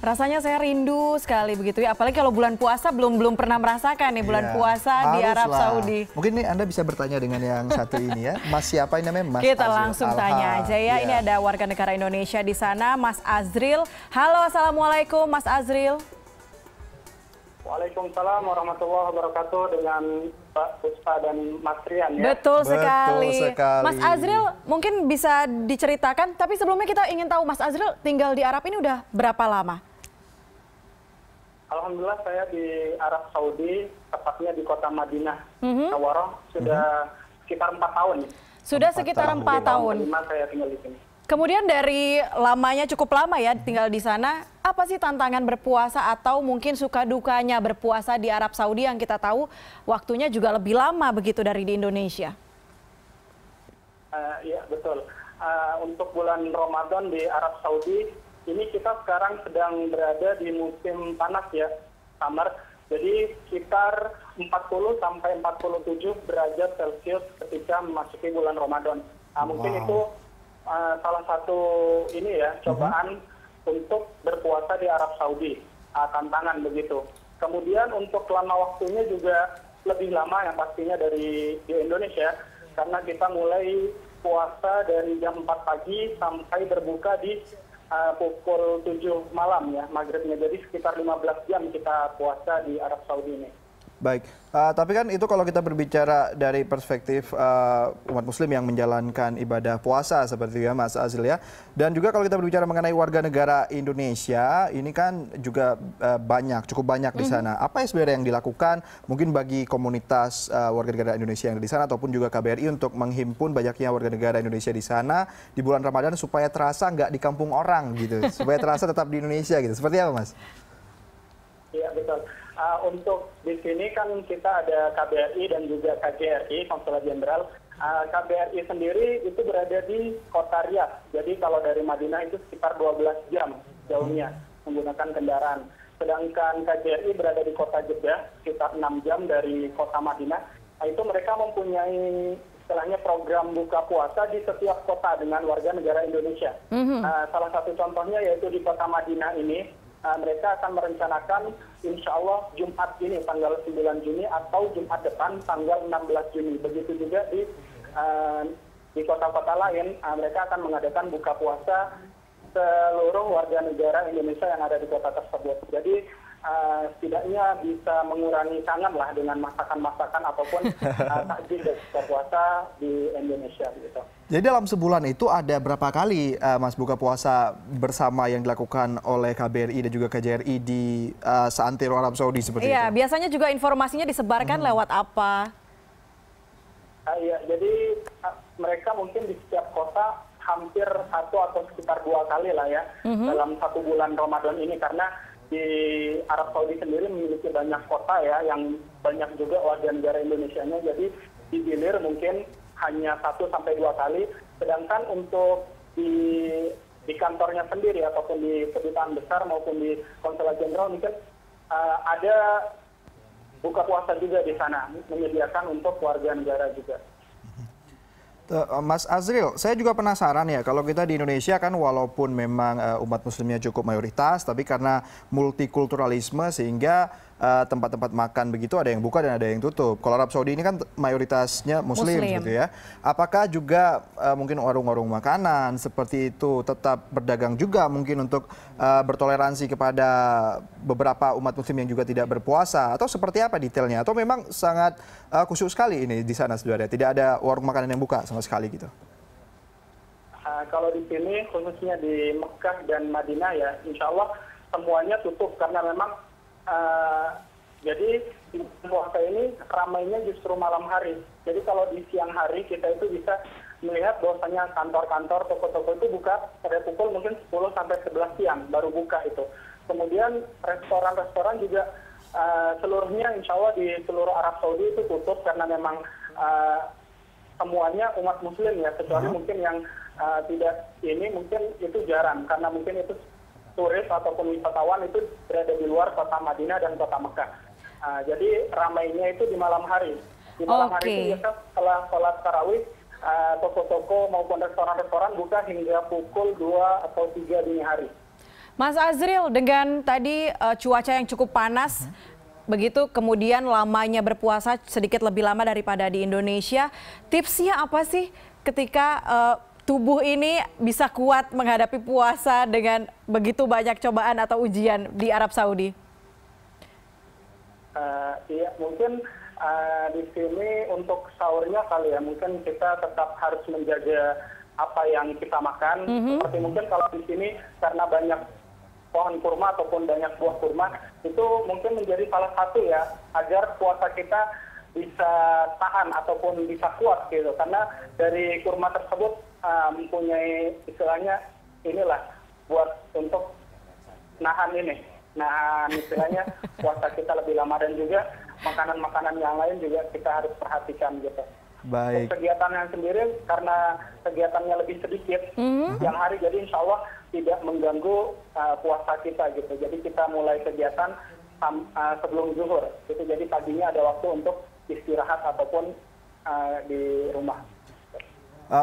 Rasanya saya rindu sekali begitu ya, apalagi kalau bulan puasa belum pernah merasakan nih bulan puasa di Arab Saudi. Mungkin nih Anda bisa bertanya dengan yang satu ini ya, Mas siapa ini namanya? Mas Kita Azril. langsung tanya aja ya, ini ada warga negara Indonesia di sana, Mas Azril. Halo, assalamualaikum Mas Azril. Waalaikumsalam warahmatullahi wabarakatuh, dengan Pak Puspa dan Mas Rian ya. Betul sekali. Mas Azril mungkin bisa diceritakan, tapi sebelumnya kita ingin tahu Mas Azril tinggal di Arab ini udah berapa lama? Alhamdulillah saya di Arab Saudi, tepatnya di kota Madinah, Nawaroh, sudah sekitar 4 tahun. Sudah sekitar 4 tahun. Saya tinggal di sini. Kemudian dari lamanya cukup lama ya tinggal di sana, apa sih tantangan berpuasa atau mungkin suka dukanya berpuasa di Arab Saudi yang kita tahu waktunya juga lebih lama begitu dari di Indonesia? Iya betul. Untuk bulan Ramadan di Arab Saudi, ini kita sekarang sedang berada di musim panas ya, summer. Jadi sekitar 40 sampai 47 derajat Celcius ketika memasuki bulan Ramadan. Mungkin itu salah satu ini ya cobaan untuk berpuasa di Arab Saudi, tantangan begitu. Kemudian untuk lama waktunya juga lebih lama yang pastinya dari di Indonesia, karena kita mulai puasa dari jam 4 pagi sampai berbuka di pukul 7 malam ya, maghribnya. Jadi sekitar 15 jam kita puasa di Arab Saudi ini. Baik, tapi kan itu kalau kita berbicara dari perspektif umat muslim yang menjalankan ibadah puasa seperti itu ya Mas Azril ya. Dan juga kalau kita berbicara mengenai warga negara Indonesia, ini kan juga cukup banyak di sana. Apa yang sebenarnya yang dilakukan mungkin bagi komunitas warga negara Indonesia yang ada di sana ataupun juga KBRI untuk menghimpun banyaknya warga negara Indonesia di sana di bulan Ramadan supaya terasa nggak di kampung orang gitu, supaya terasa tetap di Indonesia gitu. Seperti apa Mas? Iya betul. Untuk di sini kan kita ada KBRI dan juga KJRI, Konsulat Jenderal. KBRI sendiri itu berada di kota Riyadh. Jadi kalau dari Madinah itu sekitar 12 jam jauhnya menggunakan kendaraan. Sedangkan KJRI berada di kota Jeddah sekitar 6 jam dari kota Madinah. Itu mereka mempunyai istilahnya program buka puasa di setiap kota dengan warga negara Indonesia. Salah satu contohnya yaitu di kota Madinah ini. Mereka akan merencanakan insya Allah Jumat ini tanggal 9 Juni atau Jumat depan tanggal 16 Juni. Begitu juga di kota-kota lain mereka akan mengadakan buka puasa seluruh warga negara Indonesia yang ada di kota tersebut. Jadi setidaknya bisa mengurangi kangen lah dengan masakan-masakan ataupun takjil buka puasa di Indonesia gitu. Jadi dalam sebulan itu ada berapa kali Mas buka puasa bersama yang dilakukan oleh KBRI dan juga KJRI di seantero Arab Saudi seperti itu? Iya, biasanya juga informasinya disebarkan lewat apa? Iya, jadi mereka mungkin di setiap kota hampir 1 atau sekitar 2 kali lah ya dalam 1 bulan Ramadan ini, karena di Arab Saudi sendiri memiliki banyak kota ya yang banyak juga warga negara Indonesianya, jadi digilir mungkin hanya 1 sampai 2 kali. Sedangkan untuk di kantornya sendiri ataupun di kedutaan besar maupun di konsulat jenderal mungkin ada buka puasa juga di sana, menyediakan untuk warga negara juga. Mas Azril, saya juga penasaran ya, kalau kita di Indonesia kan walaupun memang umat muslimnya cukup mayoritas, tapi karena multikulturalisme sehingga tempat-tempat makan begitu ada yang buka dan ada yang tutup. Kalau Arab Saudi ini kan mayoritasnya muslim gitu ya. Apakah juga mungkin warung-warung makanan seperti itu tetap berdagang juga mungkin untuk bertoleransi kepada beberapa umat muslim yang juga tidak berpuasa, atau seperti apa detailnya? Atau memang sangat khusyuk sekali ini di sana sebenarnya, tidak ada warung makanan yang buka sama sekali gitu? Kalau di sini khususnya di Mekah dan Madinah ya insya Allah semuanya tutup, karena memang jadi puasa ini ramainya justru malam hari. Jadi kalau di siang hari kita itu bisa melihat bahwasanya kantor-kantor, toko-toko itu buka pada pukul mungkin 10 sampai 11 siang baru buka itu. Kemudian restoran-restoran juga seluruhnya insya Allah di seluruh Arab Saudi itu tutup, karena memang semuanya umat muslim ya, kecuali mungkin yang tidak ini mungkin itu jarang, karena mungkin itu turis ataupun wisatawan itu berada di luar kota Madinah dan kota Mekah. Jadi ramainya itu di malam hari. Di malam hari itu biasa setelah sholat tarawih, toko-toko maupun restoran-restoran buka hingga pukul 2 atau 3 dini hari. Mas Azril, dengan tadi cuaca yang cukup panas, begitu kemudian lamanya berpuasa sedikit lebih lama daripada di Indonesia, tipsnya apa sih ketika tubuh ini bisa kuat menghadapi puasa dengan begitu banyak cobaan atau ujian di Arab Saudi? Iya, mungkin di sini untuk sahurnya kali ya, mungkin kita tetap harus menjaga apa yang kita makan. Seperti mungkin kalau di sini karena banyak pohon kurma ataupun banyak buah kurma, itu mungkin menjadi salah satu ya, agar puasa kita bisa tahan ataupun bisa kuat gitu. Karena dari kurma tersebut mempunyai istilahnya inilah buat untuk nahan istilahnya puasa kita lebih lama, dan juga makanan-makanan yang lain juga kita harus perhatikan gitu. Baik. Untuk kegiatannya sendiri, karena kegiatannya lebih sedikit yang hari, jadi insya Allah tidak mengganggu puasa kita gitu. Jadi kita mulai kegiatan sebelum zuhur gitu. Jadi paginya ada waktu untuk istirahat ataupun di rumah.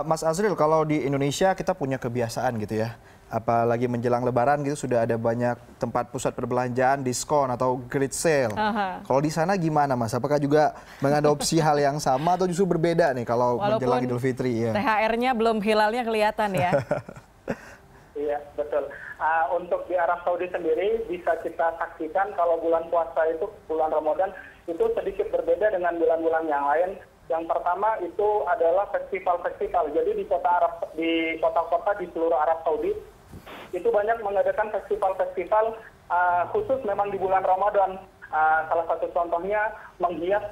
Mas Azril, kalau di Indonesia kita punya kebiasaan gitu ya, apalagi menjelang Lebaran gitu sudah ada banyak tempat pusat perbelanjaan diskon atau great sale. Kalau di sana gimana, Mas? Apakah juga mengadopsi hal yang sama atau justru berbeda nih kalau menjelang Idul Fitri? Ya. THR-nya belum hilalnya kelihatan ya. Iya, betul. Untuk di Arab Saudi sendiri bisa kita saksikan kalau bulan puasa itu, bulan Ramadan itu sedikit berbeda dengan bulan-bulan yang lain. Yang pertama itu adalah festival-festival. Jadi di kota-kota di seluruh Arab Saudi itu banyak mengadakan festival-festival khusus memang di bulan Ramadan. Salah satu contohnya menghias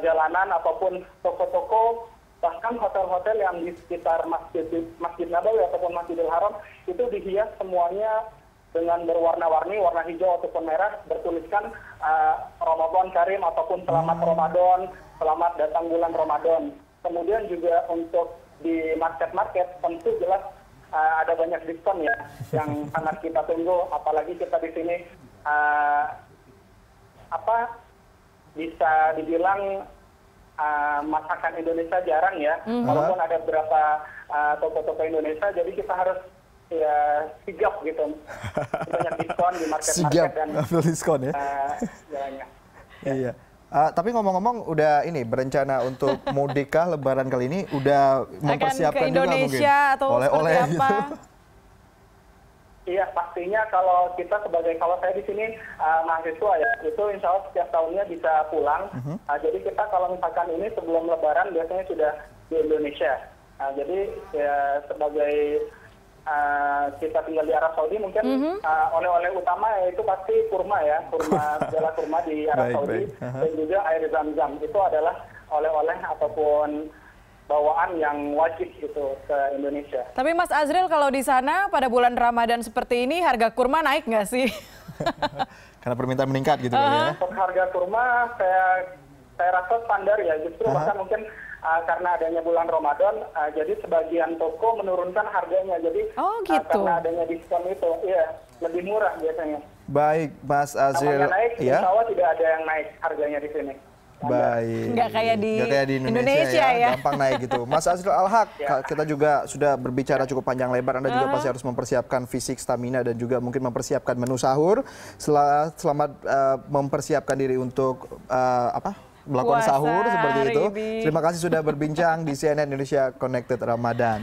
jalanan ataupun toko-toko, bahkan hotel-hotel yang di sekitar Masjid Nabawi ataupun Masjidil Haram itu dihias semuanya dengan berwarna-warni, warna hijau ataupun merah, bertuliskan Ramadan Karim ataupun Selamat Ramadan, selamat datang bulan Ramadan. Kemudian juga untuk di market-market tentu jelas ada banyak diskon ya yang sangat kita tunggu, apalagi kita di sini bisa dibilang masakan Indonesia jarang ya, walaupun ada beberapa toko-toko Indonesia, jadi kita harus ya sigap gitu, banyak diskon di market-market dan diskon ya. Jalannya. Iya. Tapi ngomong-ngomong, udah ini berencana untuk mudik kah Lebaran kali ini? Udah mempersiapkan juga mungkin? Akan ke Indonesia atau oleh-oleh seperti apa? gitu. Iya, pastinya kalau kita kalau saya di sini mahasiswa ya, itu insya Allah setiap tahunnya bisa pulang. Jadi kita kalau misalkan ini sebelum Lebaran biasanya sudah di Indonesia. Jadi ya sebagai kita tinggal di Arab Saudi, mungkin oleh-oleh utama yaitu pasti kurma ya, segala kurma di Arab Saudi, dan juga air zam-zam. Itu adalah oleh-oleh ataupun bawaan yang wajib gitu ke Indonesia. Tapi Mas Azril, kalau di sana pada bulan Ramadan seperti ini harga kurma naik nggak sih? Karena permintaan meningkat gitu ya. Untuk harga kurma saya rasa standar ya, justru bahkan mungkin karena adanya bulan Ramadan, jadi sebagian toko menurunkan harganya. Jadi gitu. Karena adanya diskon itu, iya lebih murah biasanya. Baik, Mas Azril. Namanya naik, insya Allah tidak ada yang naik harganya di sini. Baik. Nggak kayak di Indonesia ya. Gampang naik gitu. Mas Azril Al-Haq, kita juga sudah berbicara cukup panjang lebar. Anda juga pasti harus mempersiapkan fisik, stamina, dan juga mungkin mempersiapkan menu sahur. Selamat mempersiapkan diri untuk melakukan sahur seperti itu. Terima kasih sudah berbincang di CNN Indonesia Connected Ramadan.